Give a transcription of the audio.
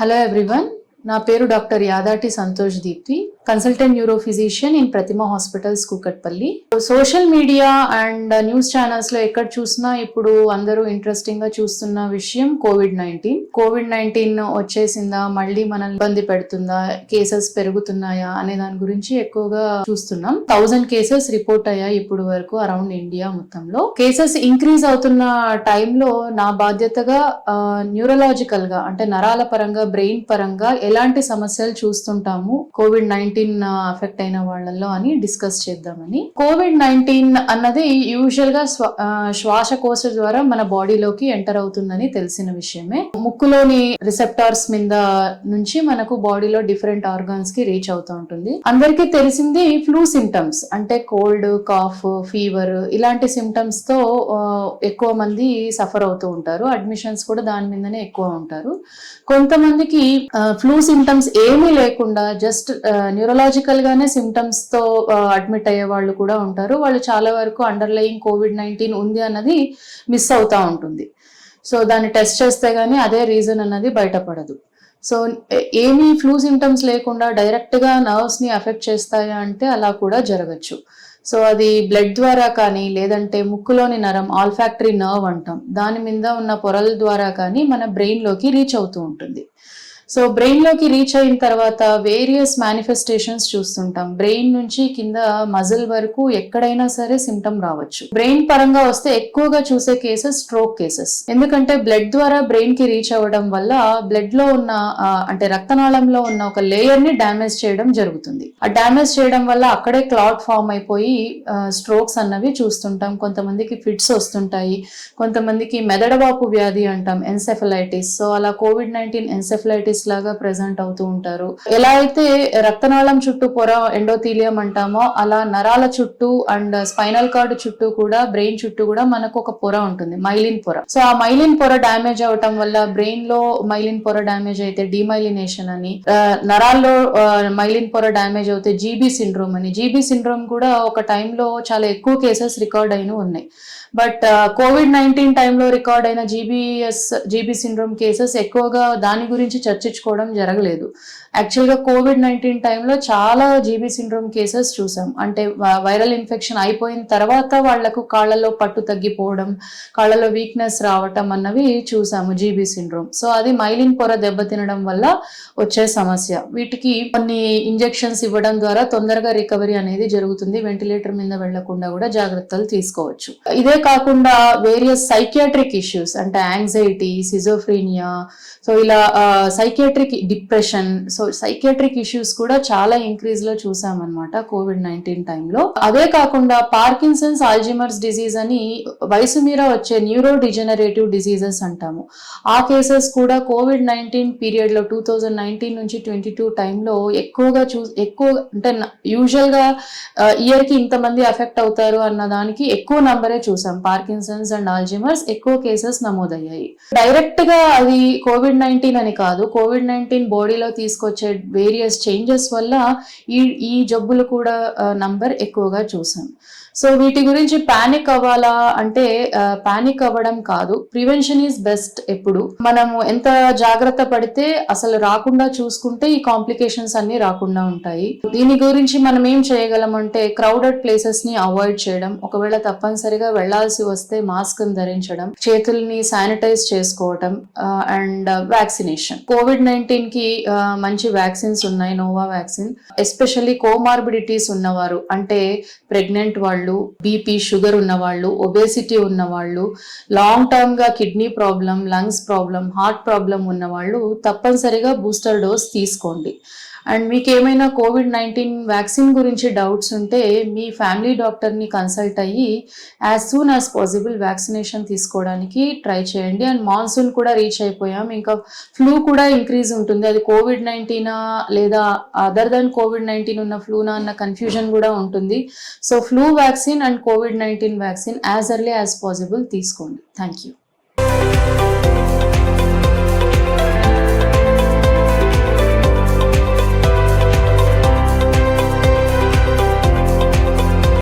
Hello everyone. నా పేరు doctor Yadati Santosh Deepti, consultant neuro physician in Pratima hospitals Kukatpally. Social media and news channels లో ఎక్కడ చూసినా ఇప్పుడు అందరూ ఇంట్రెస్టింగ్ గా చూస్తున్న విషయం కోవిడ్-19 వచ్చేసిందా, మళ్ళీ మనల్ని ఇబ్బంది పెడుతుందా, కేసెస్ పెరుగుతున్నాయా అనే దాని గురించి ఎక్కువగా చూస్తున్నాం. 1000 కేసెస్ రిపోర్ట్ అయ్యాయి ఇప్పుడు వరకు అరౌండ్ ఇండియా మొత్తంలో. కేసెస్ ఇంక్రీజ్ అవుతున్న టైంలో నా బాధ్యతగా న్యూరలాజికల్ గా అంటే నరాల పరంగా, బ్రెయిన్ పరంగా ఎలాంటి సమస్యలు చూస్తుంటాము కోవిడ్-19 అఫెక్ట్ అయిన వాళ్ళల్లో అని డిస్కస్ చేద్దామని. కోవిడ్-19 అన్నది యూజువల్ గా శ్వాసకోశ ద్వారా మన బాడీలోకి ఎంటర్ అవుతుందని తెలిసిన విషయమే. ముక్కులోని రిసెప్టార్స్ మీద నుంచి మనకు బాడీలో డిఫరెంట్ ఆర్గాన్స్ కి రీచ్ అవుతూ ఉంటుంది. అందరికీ తెలిసింది ఫ్లూ సిమ్టమ్స్ అంటే కోల్డ్, కాఫ్, ఫీవర్ ఇలాంటి సిమ్టమ్స్ తో ఎక్కువ మంది సఫర్ అవుతూ ఉంటారు. అడ్మిషన్స్ కూడా దాని మీదనే ఎక్కువ ఉంటారు. కొంతమందికి ఫ్లూ సిమ్టమ్స్ ఏమీ లేకుండా జస్ట్ న్యూరలాజికల్ గానే సిమ్టమ్స్ తో అడ్మిట్ అయ్యే వాళ్ళు కూడా ఉంటారు. వాళ్ళు చాలా వరకు అండర్లయింగ్ కోవిడ్-19 ఉంది అన్నది మిస్ అవుతా ఉంటుంది. సో దాన్ని టెస్ట్ చేస్తే గానీ అదే రీజన్ అన్నది బయటపడదు. సో ఏమీ ఫ్లూ సిమ్టమ్స్ లేకుండా డైరెక్ట్ గా నర్వ్స్ ని అఫెక్ట్ చేస్తాయా అంటే అలా కూడా జరగచ్చు. సో అది బ్లడ్ ద్వారా కానీ, లేదంటే ముక్కులోని నరం ఆల్ఫాక్టరీ నర్వ్ అంటాం, దాని మీద ఉన్న పొరల ద్వారా కానీ మన బ్రెయిన్ లోకి రీచ్ అవుతూ ఉంటుంది. సో బ్రెయిన్ లోకి రీచ్ అయిన తర్వాత వేరియస్ మేనిఫెస్టేషన్స్ చూస్తుంటాం. బ్రెయిన్ నుంచి కింద మజిల్ వరకు ఎక్కడైనా సరే సిమ్టమ్ రావచ్చు. బ్రెయిన్ పరంగా వస్తే ఎక్కువగా చూసే కేసెస్ స్ట్రోక్ కేసెస్. ఎందుకంటే బ్లడ్ ద్వారా బ్రెయిన్ కి రీచ్ అవ్వడం వల్ల బ్లడ్ లో ఉన్న అంటే రక్తనాళంలో ఉన్న ఒక లేయర్ ని డ్యామేజ్ చేయడం జరుగుతుంది. ఆ డ్యామేజ్ చేయడం వల్ల అక్కడే క్లాట్ ఫామ్ అయిపోయి స్ట్రోక్స్ అన్నవి చూస్తుంటాం. కొంతమందికి ఫిట్స్ వస్తుంటాయి, కొంతమందికి మెదడువాపు వ్యాధి అంటాం, ఎన్సెఫలైటిస్. సో అలా కోవిడ్-19 ఎన్సెఫలైటిస్ లాగా ప్రెజెంట్ అవుతూ ఉంటారు. ఎలా అయితే రక్తనాళం చుట్టూ పొర ఎండోథీలియం అంటామో అలా నరాల చుట్టూ అండ్ స్పైనల్ కార్డ్ చుట్టూ కూడా, బ్రెయిన్ చుట్టూ కూడా మనకు ఒక పొర ఉంటుంది, మైలిన్ పొర. సో ఆ మైలిన్ పొర డ్యామేజ్ అవటం వల్ల బ్రెయిన్ లో మైలిన్ పొర డ్యామేజ్ అయితే డీమైలినేషన్ అని, నరాల్లో మైలిన్ పొర డ్యామేజ్ అవుతే జీబీ సిండ్రోమ్ అని. జీబీ సిండ్రోమ్ కూడా ఒక టైంలో చాలా ఎక్కువ కేసెస్ రికార్డ్ అయిన ఉన్నాయి. బట్ కోవిడ్-19 టైంలో రికార్డ్ అయిన జీబీ సిండ్రోమ్ కేసెస్ ఎక్కువగా దాని గురించి చర్చించుకోవడం జరగలేదు. యాక్చువల్గా కోవిడ్-19 టైంలో చాలా జీబీ సిండ్రోమ్ కేసెస్ చూసాం. అంటే వైరల్ ఇన్ఫెక్షన్ అయిపోయిన తర్వాత వాళ్లకు కాళ్లలో పట్టు తగ్గిపోవడం, కాళ్లలో వీక్నెస్ రావటం అన్నవి చూసాము జీబీ సిండ్రోమ్. సో అది మైలిన్ పొర దెబ్బతినడం వల్ల వచ్చే సమస్య. వీటికి కొన్ని ఇంజెక్షన్స్ ఇవ్వడం ద్వారా తొందరగా రికవరీ అనేది జరుగుతుంది. వెంటిలేటర్ మీద వెళ్లకుండా కూడా జాగ్రత్తలు తీసుకోవచ్చు. ఇదే కాకుండా వేరియస్ సైకియాట్రిక్ ఇష్యూస్ అంటే యాంగ్జైటీ, సిజోఫ్రీనియా, సో ఇలా psychiatric depression, so psychiatric issues కూడా చాలా ఇంక్రీజ్ లో చూసామన్నమాట కోవిడ్-19 టైంలో. అదే కాకుండా పార్కిన్సన్స్, ఆల్జీమర్స్ డిజీజ్ అని వయసు మీద వచ్చే న్యూరో డిజెనరేటివ్ డిజీజెస్ అంటాము. ఆ కేసెస్ కూడా కోవిడ్-19 పీరియడ్ లో 2019 నుంచి 22 టైంలో ఎక్కువ అంటే యూజువల్ గా ఇయర్ కి ఇంతమంది అఫెక్ట్ అవుతారు అన్న దానికి ఎక్కువ నంబరే చూసాం. పార్కిన్సన్స్ అండ్ ఆల్జీమర్స్ ఎక్కువ కేసెస్ నమోదయ్యాయి. డైరెక్ట్ గా అది కోవిడ్-19 అని కాదు, కోవిడ్-19 బాడీలో తీసుకొచ్చే వేరియస్ చేంజెస్ వల్ల ఈ జబ్బులు కూడా నంబర్ ఎక్కువగా చూసాం. సో వీటి గురించి పానిక్ అవ్వాలా అంటే పానిక్ అవ్వడం కాదు, ప్రివెన్షన్ ఈజ్ బెస్ట్. ఎప్పుడు మనము ఎంత జాగ్రత్త పడితే అసలు రాకుండా చూసుకుంటే ఈ కాంప్లికేషన్స్ అన్ని రాకుండా ఉంటాయి. దీని గురించి మనం ఏం చేయగలం అంటే క్రౌడెడ్ ప్లేసెస్ ని అవాయిడ్ చేయడం, ఒకవేళ తప్పనిసరిగా వెళ్లాల్సి వస్తే మాస్క్ ధరించడం, చేతుల్ని శానిటైజ్ చేసుకోవడం అండ్ వ్యాక్సినేషన్. కోవిడ్-19 కి మంచి వ్యాక్సిన్స్ ఉన్నాయి, నోవా వ్యాక్సిన్. ఎస్పెషల్లీ కోమార్బిడిటీస్ ఉన్నవారు అంటే ప్రెగ్నెంట్ వాళ్ళు, బీపీ, షుగర్ ఉన్నవాళ్ళు, ఒబేసిటీ ఉన్నవాళ్ళు, లాంగ్ టర్మ్ గా kidney problem, lungs problem, heart problem ఉన్నవాళ్ళు తప్పనిసరిగా బూస్టర్ డోస్ తీసుకోండి. అండ్ మీకు ఏమైనా కోవిడ్-19 వ్యాక్సిన్ గురించి డౌట్స్ ఉంటే మీ ఫ్యామిలీ డాక్టర్ని కన్సల్ట్ అయ్యి as soon as possible vaccination తీసుకోవడానికి ట్రై చేయండి. అండ్ మాన్సూన్ కూడా రీచ్ అయిపోయాం, ఇంకా ఫ్లూ కూడా ఇంక్రీజ్ ఉంటుంది. అది కోవిడ్-19 లేదా అదర్ దెన్ కోవిడ్-19 ఉన్న ఫ్లూనా అన్న కన్ఫ్యూజన్ కూడా ఉంటుంది. సో ఫ్లూ వ్యాక్సిన్ అండ్ కోవిడ్-19 vaccine as early as possible తీసుకోండి. Thank you.